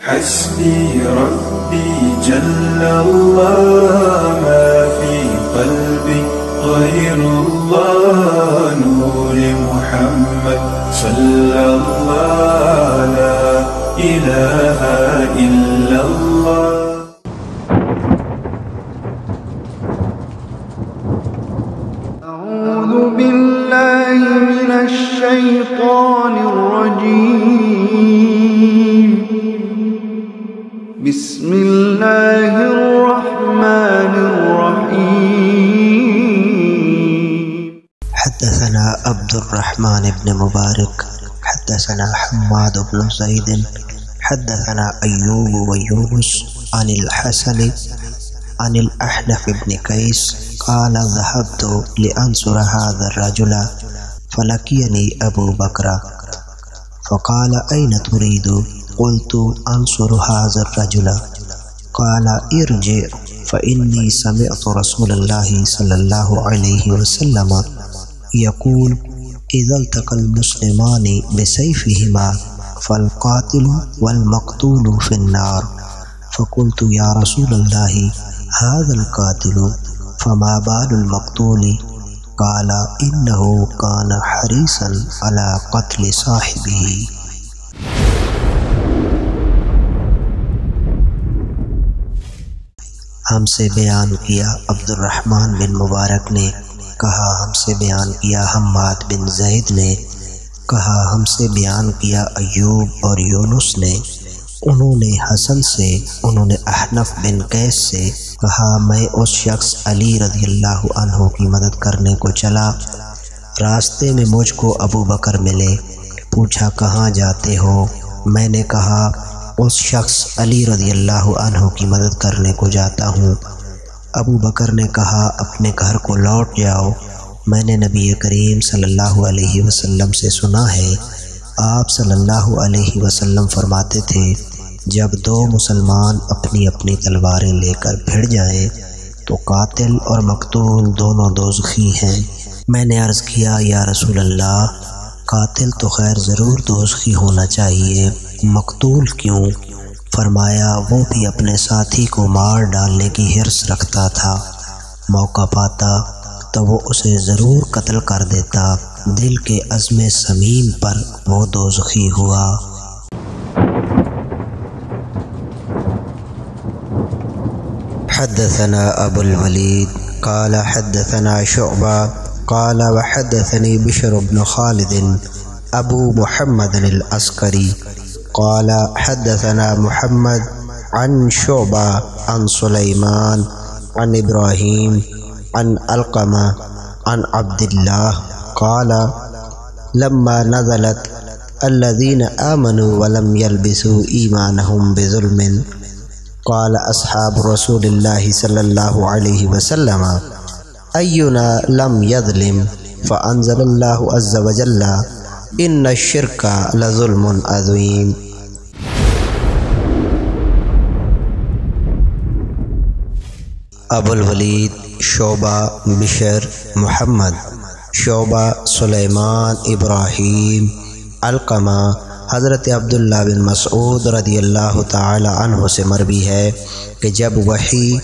حسبي ربي جل الله ما في قلبي غير الله نور محمد صلى الله لا إله إلا الله. أعوذ بالله من الشيطان الرجيم. بسم الله الرحمن الرحيم. حدثنا عبد الرحمن بن مبارك حدثنا حماد بن زيد حدثنا أيوب ويونس عن الحسن عن الأحنف بن قيس قال ذهبت لأنصر هذا الرجل فلقيني أبو بكر فقال أين تريد؟ قلت أنصر هذا الرجل. قال ارجع فإني سمعت رسول الله صلى الله عليه وسلم يقول إذا التقى المسلمان بسيفهما فالقاتل والمقتول في النار. فقلت يا رسول الله هذا القاتل فما بال المقتول؟ قال إنه كان حريصا على قتل صاحبه. ہم سے بیان کیا عبد الرحمن بن مبارک نے کہا ہم سے بیان کیا حماد بن زید نے کہا ہم سے بیان کیا ایوب اور یونس نے انہوں نے حسن سے انہوں نے احنف بن قیس سے کہا میں اس شخص علی رضی اللہ عنہ کی مدد کرنے کو چلا، راستے میں مجھ کو ابو بکر ملے، پوچھا کہاں جاتے ہو؟ میں نے کہا اس شخص علی رضی اللہ عنہ کی مدد کرنے کو جاتا ہوں۔ ابو بکر نے کہا اپنے گھر کو لوٹ جاؤ، میں نے نبی کریم صلی اللہ علیہ وسلم سے سنا ہے، آپ صلی اللہ علیہ وسلم فرماتے تھے جب دو مسلمان اپنی اپنی تلواریں لے کر بھڑ جائیں تو قاتل اور مقتول دونوں دوزخی ہیں۔ میں نے عرض کیا یا رسول اللہ قاتل تو خیر ضرور دوزخی ہونا چاہیے، مقتول کیوں؟ فرمایا وہ بھی اپنے ساتھی کو مار ڈالنے کی حرص رکھتا تھا، موقع پاتا تو وہ اسے ضرور قتل کر دیتا، دل کے عزم سمیم پر وہ دوزخی ہوا۔ حدثنا ابو الولید قال حدثنا شعبہ قال وحدثني بشر بن خالد ابو محمد العسکری قال حدثنا محمد عن شعبہ عن سلیمان عن ابراہیم عن علقمہ عن عبد اللہ قال لما نزلت الذين آمنوا ولم يلبسوا إيمانهم بظلم قال أصحاب رسول الله صلى الله عليه وسلم أينا لم يظلم فأنزل الله عز وجل إن الشرك لظلم عظيم۔ ابو الولید شعبہ بشر محمد شعبہ سلیمان ابراہیم علقمہ حضرت عبداللہ بن مسعود رضی اللہ تعالی عنہ سے مروی ہے کہ جب وحی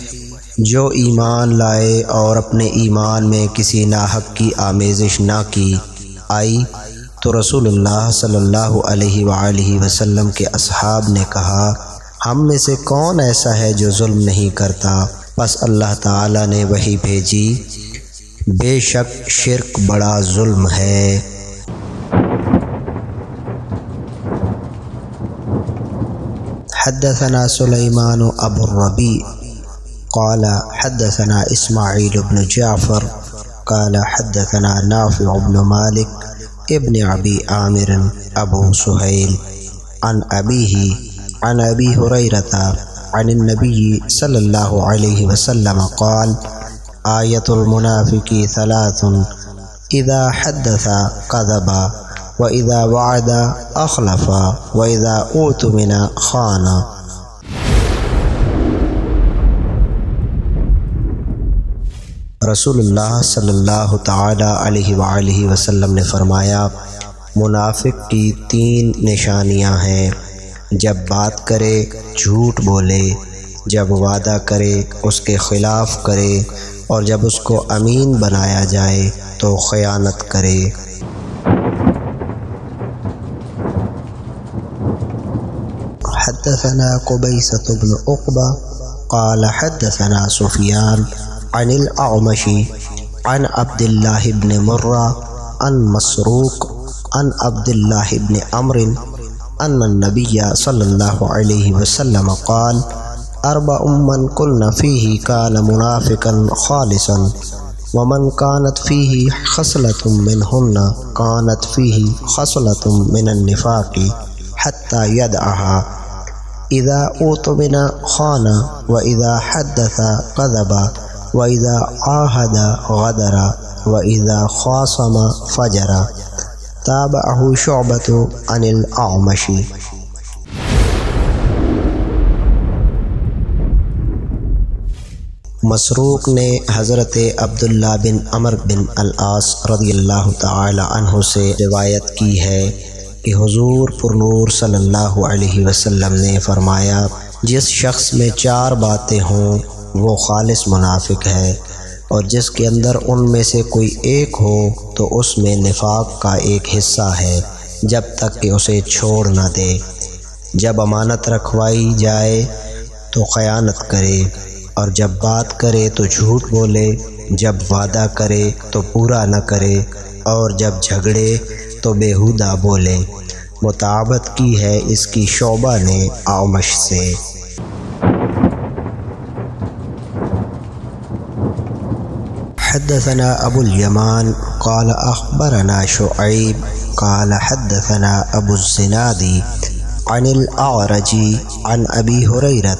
جو ایمان لائے اور اپنے ایمان میں کسی ناحق کی آمیزش نہ کی آئی تو رسول اللہ صلی اللہ علیہ وآلہ وسلم کے اصحاب نے کہا ہم میں سے کون ایسا ہے جو ظلم نہیں کرتا؟ پس اللہ تعالی نے وحی بھیجی بے شک شرک بڑا ظلم ہے۔ حدثنا سلیمان ابو الربیع قال حدثنا اسماعیل بن جعفر قال حدثنا نافع بن مالک ابن ابی عامر ابو سہیل عن ابیہ عن ابی ہریرہ عن النبی صلی اللہ علیہ وسلم قال آیت المنافق ثلاث اذا حدث کذب وَإِذَا وَعَدَ أَخْلَفَ وَإِذَا اؤْتُمِنَ خَانَ۔ رسول اللہ صلی اللہ تعالی علیہ وآلہ وسلم نے فرمایا منافق کی 3 نشانیاں ہیں، جب بات کرے جھوٹ بولے، جب وعدہ کرے اس کے خلاف کرے، اور جب اس کو امین بنایا جائے تو خیانت کرے۔ حدثنا قبيصة بن عقبة قال حدثنا سفيان عن الأعمش عن عبد الله بن مرة عن مسروق عن عبد الله بن عمرو أن النبي صلى الله عليه وسلم قال: أربع من كن فيه كان منافقا خالصا، ومن كانت فيه خصلة منهن كانت فيه خصلة من النفاق حتى يدعها: إذا أؤتمن خان، وإذا حدث كذب، وإذا عاهد غدر، وإذا خاصم فجر۔ تابعه شعبة عن الأعمش۔ مسروق نے حضرت عبداللہ بن عمرو بن العاص رضی اللہ تعالی عنہ سے روایت کی ہے کہ حضور پرنور صلی اللہ علیہ وسلم نے فرمایا: جس شخص میں 4 باتیں ہوں وہ خالص منافق ہے، اور جس کے اندر ان میں سے کوئی ایک ہو تو اس میں نفاق کا ایک حصہ ہے جب تک کہ اسے چھوڑ نہ دے۔ جب امانت رکھوائی جائے تو خیانت کرے، اور جب بات کرے تو جھوٹ بولے، جب وعدہ کرے تو پورا نہ کرے، اور جب جھگڑے تو بیہودہ بولے۔ متابعت کی ہے اس کی شعبہ نے اعمش سے۔ حدثنا ابو الیمان قال اخبرنا شعیب قال حدثنا ابو الزناد عن الاعرج عن ابی ہریرہ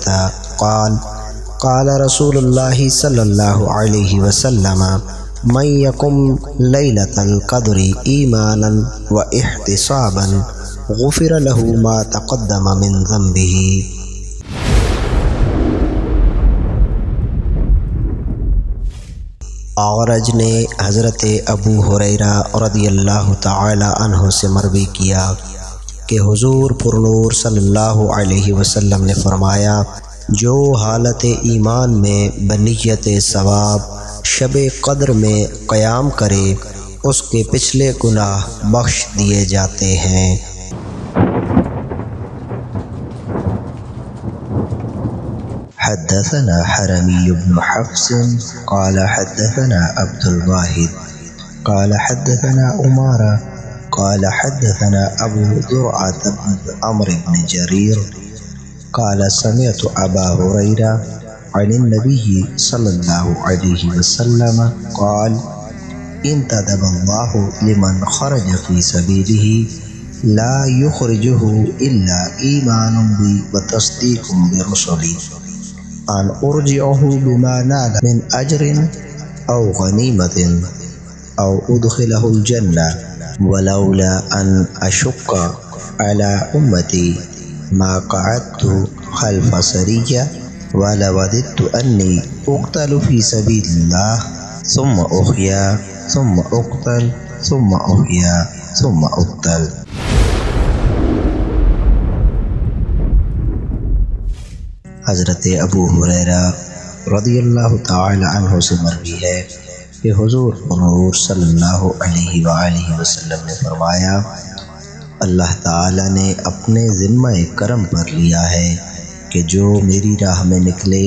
قال قال رسول اللہ صلی اللہ علیہ وسلم: من یقم لیلۃ القدر ایمانا واحتسابا غفر له ما تقدم من ذنبه۔ اعرج نے حضرت ابو ہریرہ رضی اللہ تعالی عنہ سے مروی کیا کہ حضور پرنور صلی اللہ علیہ وسلم نے فرمایا: جو حالت ایمان میں بنیت ثواب شب قدر میں قیام کرے اس کے پچھلے گناہ بخش دیے جاتے ہیں۔ حدثنا حرمي بن حفص قال حدثنا عبد الواحد قال حدثنا أمارة قال حدثنا أبو زرعة بن عمرو بن جرير قال سمعت أبا هريرة عن النبي صلى الله عليه وسلم قال: انتدب الله لمن خرج في سبيله لا يخرجه إلا إيمان بي وتصديق برسلي أن أرجعه بما نال من أجر أو غنيمة أو أدخله الجنة ولولا أن أشق على أمتي ما قعدت خلف سرية ولوددت أني أقتل في سبيل الله ثم أحيا ثم أقتل ثم أحيا ثم أقتل۔ حضرت ابو ہریرہ رضی اللہ تعالی عنہ سے مروی ہے کہ حضور پرنور صلی اللہ علیہ وآلہ وسلم نے فرمایا: اللہ تعالی نے اپنے ذمہ کرم پر لیا ہے کہ جو میری راہ میں نکلے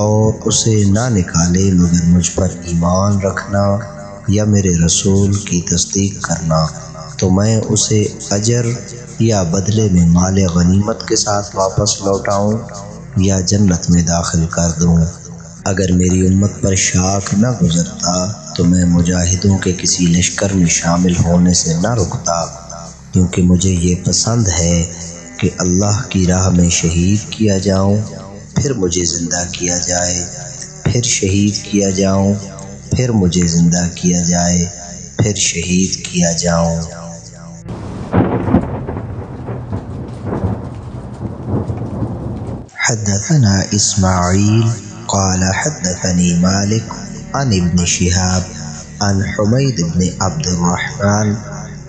اور اسے نہ نکالے مگر مجھ پر ایمان رکھنا یا میرے رسول کی تصدیق کرنا، تو میں اسے اجر یا بدلے میں مال غنیمت کے ساتھ واپس لوٹاؤں یا جنت میں داخل کر دوں۔ اگر میری امت پر شاک نہ گزرتا تو میں مجاہدوں کے کسی لشکر میں شامل ہونے سے نہ رکتا، کیونکہ مجھے یہ پسند ہے کہ اللہ کی راہ میں شہید کیا جاؤں، پھر مجھے زندہ کیا جائے، پھر شہید کیا جاؤں، پھر مجھے زندہ کیا جائے، پھر شہید کیا جاؤں۔ حدثنا اسماعیل قال حدثني مالك عن ابن شهاب عن حميد بن عبد الرحمن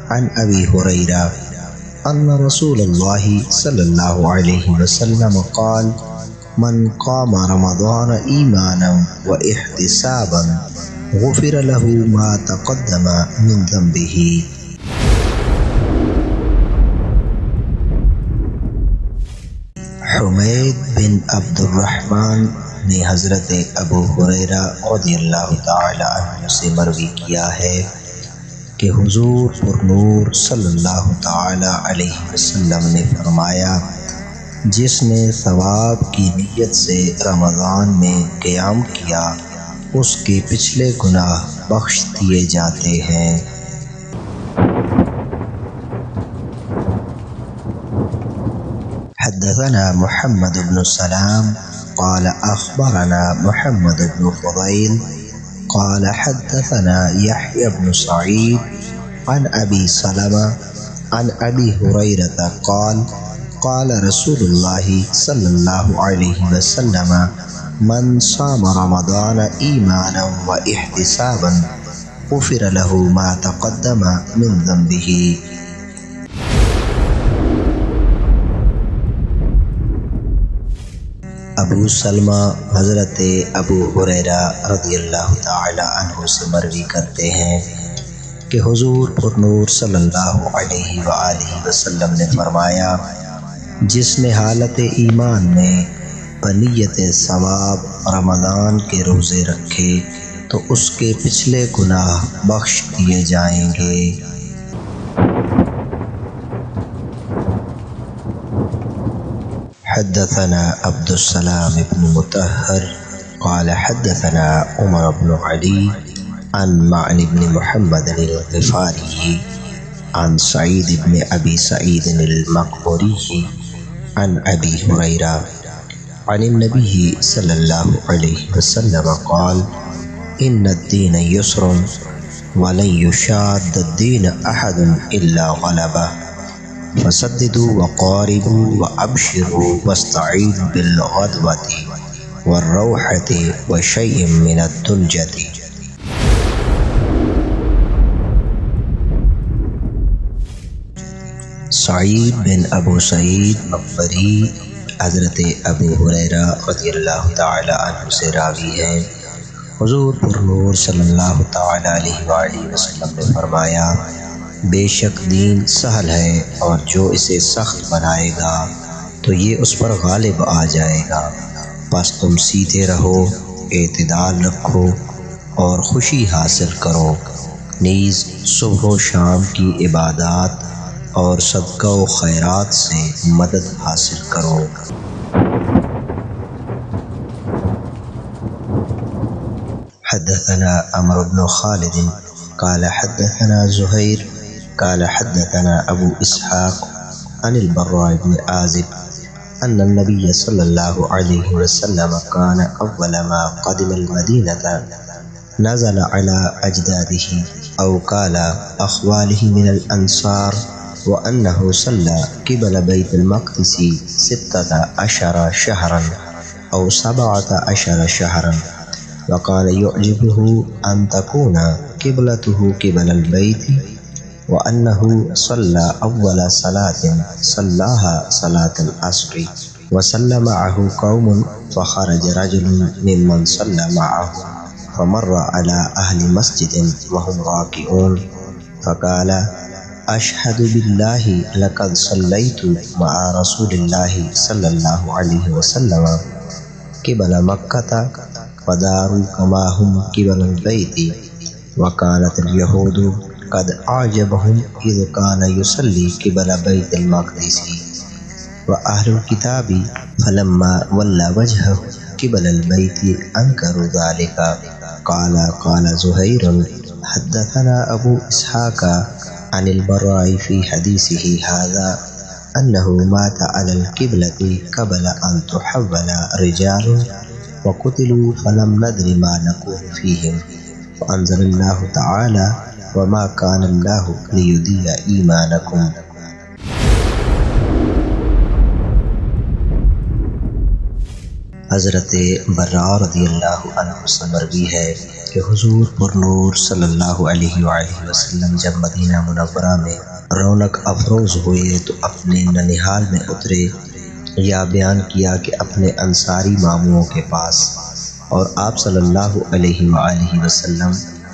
عن ابي هريره ان رسول اللہ صلی اللہ علیہ وسلم قال من قام رمضان ایمانا واحتسابا غفر له ما تقدم من ذنبه۔ حمید بن عبد الرحمن نے حضرت ابو ہریرہ رضی اللہ تعالی عنہ سے مروی کیا ہے کہ حضور پر نور صلی اللہ تعالی علیہ وسلم نے فرمایا، جس نے ثواب کی نیت سے رمضان میں قیام کیا اس کے پچھلے گناہ بخش دیے جاتے ہیں۔ حدثنا محمد بن سلام قال اخبرنا محمد بن فضيل قال حدثنا يحيى بن سعيد عن ابي سلمة عن ابي هريرة قال قال رسول الله صلى الله عليه وسلم من صام رمضان ایمانا واحتسابا غفر له ما تقدم من ذنبه۔ ابو سلمہ حضرت ابو ہریرہ رضی اللہ تعالی عنہ سے مروی کرتے ہیں کہ حضور پر نور صلی اللہ علیہ وآلہ وسلم نے فرمایا، جس نے حالت ایمان میں بنیت ثواب رمضان کے روزے رکھے تو اس کے پچھلے گناہ بخش دیے جائیں گے۔ حدثنا عبد السلام بن مطهر قال حدثنا عمر بن علي عن معن بن محمد الغفاري عن سعيد بن أبي سعيد المقبوري عن أبي هريرة عن النبي صلى الله عليه وسلم قال إن الدين يسر ولن يشاد الدين أحد إلا غلبه فسددوا وقاربوا وابشروا واستعينوا بالغدوة والروحة وشيء من الدلجة۔ سعید بن ابو سعید مقبری حضرت ابو ہریرہ رضی اللہ تعالی عنہ سے راوی ہیں، حضور پر نور صلی اللہ تعالی علیہ وآلہ وسلم نے فرمایا، بے شک دین سہل ہے اور جو اسے سخت بنائے گا تو یہ اس پر غالب آ جائے گا، بس تم سیدھے رہو، اعتدال رکھو اور خوشی حاصل کرو، نیز صبح و شام کی عبادات اور صدقہ و خیرات سے مدد حاصل کرو۔ حدثنا عمرو بن خالد قال حدثنا زهير قال حدثنا أبو إسحاق عن البراء بن عازب أن النبي صلى الله عليه وسلم كان أول ما قدم المدينة نزل على أجداده أو قال أخواله من الأنصار، وأنه صلى قبل بيت المقدس 16 شهرا أو 17 شهرا، وكان يعجبه أن تكون قبلته قبل البيت، وأنه صلى أول صلاة صلاها صلاة العصر وصلى معه قوم، فخرج رجل ممن صلى معه فمر على أهل مسجد وهم راكعون فقال أشهد بالله لقد صليت مع رسول الله صلى الله عليه وسلم قبل مكة فداروا كما هم قبل البيت، وكانت اليهود قد أعجبهم إذ كان يصلي قبل بيت المقدس، وأهل الكتاب فلما ولى وجهه قبل البيت أنكروا ذلك۔ قال زهير حدثنا أبو إسحاق عن البراء في حديثه هذا أنه مات على القبلة قبل أن تحول رجال وقتلوا فلم ندر ما نقول فيهم، فأنزل الله تعالى وما كان الله ليضيع ایمانکم۔ حضرت براء رضی اللہ عنہ سے مروی ہے کہ حضور پر نور صلی اللہ علیہ وآلہ وسلم جب مدینہ منورہ میں رونق افروز ہوئے تو اپنے ننہال میں اترے، یا بیان کیا کہ اپنے انصاری ماموں کے پاس، اور آپ صلی اللہ علیہ وآلہ وسلم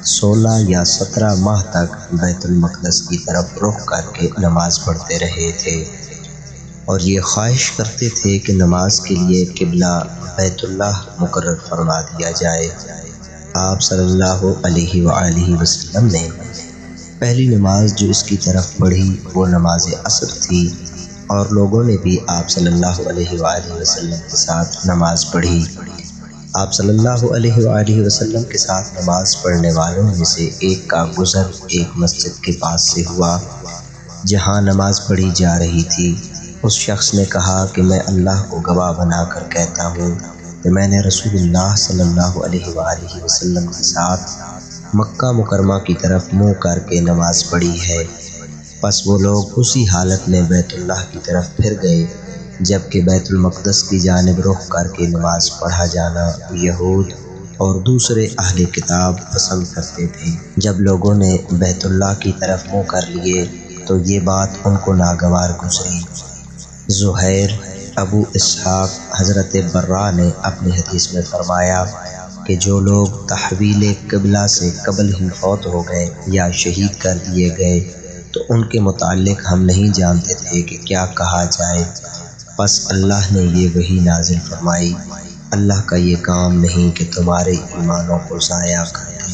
16 یا 17 ماہ تک بیت المقدس کی طرف رخ کر کے نماز پڑھتے رہے تھے، اور یہ خواہش کرتے تھے کہ نماز کے لیے قبلہ بیت اللہ مقرر فرما دیا جائے۔ آپ صلی اللہ علیہ وآلہ وسلم نے پہلی نماز جو اس کی طرف پڑھی وہ نماز عصر تھی، اور لوگوں نے بھی آپ صلی اللہ علیہ وآلہ وسلم کے ساتھ نماز پڑھی۔ آپ صلی اللہ علیہ وآلہ وسلم کے ساتھ نماز پڑھنے والوں میں سے ایک کا گزر ایک مسجد کے پاس سے ہوا جہاں نماز پڑھی جا رہی تھی۔ اس شخص نے کہا کہ میں اللہ کو گواہ بنا کر کہتا ہوں کہ میں نے رسول اللہ صلی اللہ علیہ وآلہ وسلم کے ساتھ مکہ مکرمہ کی طرف منہ کر کے نماز پڑھی ہے۔ پس وہ لوگ اسی حالت میں بیت اللہ کی طرف پھر گئے، جبکہ بیت المقدس کی جانب رخ کر کے نماز پڑھا جانا یہود اور دوسرے اہل کتاب پسند کرتے تھے۔ جب لوگوں نے بیت اللہ کی طرف منہ کر لیے تو یہ بات ان کو ناگوار گزری۔ زہیر ابو اسحاق حضرت برا نے اپنی حدیث میں فرمایا کہ جو لوگ تحویل قبلہ سے قبل ہی فوت ہو گئے یا شہید کر دیے گئے تو ان کے متعلق ہم نہیں جانتے تھے کہ کیا کہا جائے، پس اللہ نے یہ وحی نازل فرمائی، اللہ کا یہ کام نہیں کہ تمہارے ایمانوں کو ضائع کر دے۔